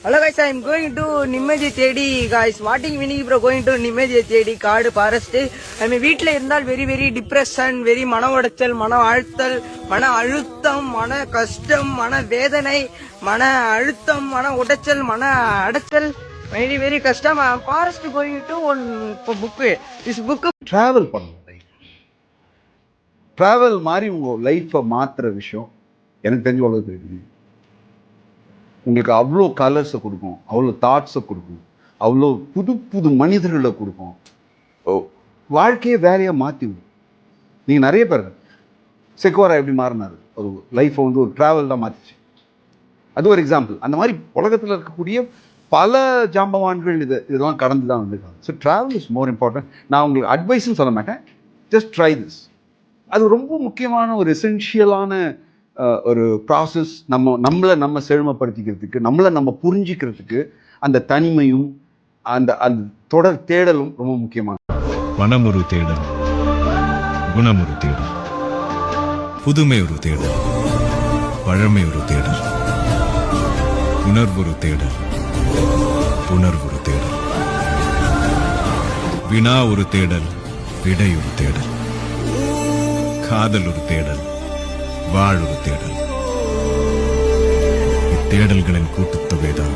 Hello guys, I am going to Nimmeji Thedi guys. Watching Vinny bro going to Nimmeji Thedi காடு forest. I mean வீட்ல இருந்தால் very depression, very மன உடைச்சல், மன ஆழ்த்தல், மன அழுத்தம், மன கஷ்டம், மன வேதனை, மன அழுத்தம், மன உடைச்சல், மன அடைச்சல், very கஷ்டம். Forest going to one book. This book travel பண்ணணும். travel மாதிரி உங்க லைஃப்பை மாத்துற விஷயம் எனக்கு தெரிஞ்ச அவ்வளோ தெரியும். உங்களுக்கு அவ்வளோ கலர்ஸை கொடுக்கும், அவ்வளோ தாட்ஸை கொடுக்கும், அவ்வளோ புது மனிதர்களை கொடுக்கும். வாழ்க்கையை வேலையை மாற்றி விடும். நீங்கள் நிறைய பேர் செக்வாரா எப்படி மாறினார், ஒரு லைஃப்பை வந்து ஒரு ட்ராவல் தான் மாற்றிச்சு. அது ஒரு எக்ஸாம்பிள். அந்த மாதிரி உலகத்தில் இருக்கக்கூடிய பல ஜாம்பவான்கள் இதெல்லாம் கடந்து தான் வந்துருக்காங்க. So travel is more important. நான் உங்களுக்கு அட்வைஸ்ன்னு சொல்ல மாட்டேன், ஜஸ்ட் ட்ரை திஸ். அது ரொம்ப முக்கியமான ஒரு எசென்ஷியலான ஒரு ப்ராசஸ். நம்ம செழுமைப்படுத்திக்கிறதுக்கு, நம்மளை நம்ம புரிஞ்சிக்கிறதுக்கு அந்த தனிமையும் அந்த தொடர் தேடலும் ரொம்ப முக்கியமானது. மனம் ஒரு தேடல், குணம் ஒரு தேடல், புதுமை ஒரு தேடல், பழமை ஒரு தேடல், உணர்வு ஒரு தேடல், உணர்வு ஒரு தேடல், வினா ஒரு தேடல், விடை ஒரு தேடல், காதல் ஒரு தேடல், வாழ் ஒரு தேடல். இத்தேடல்களின் கூட்டுத்தொகைதான்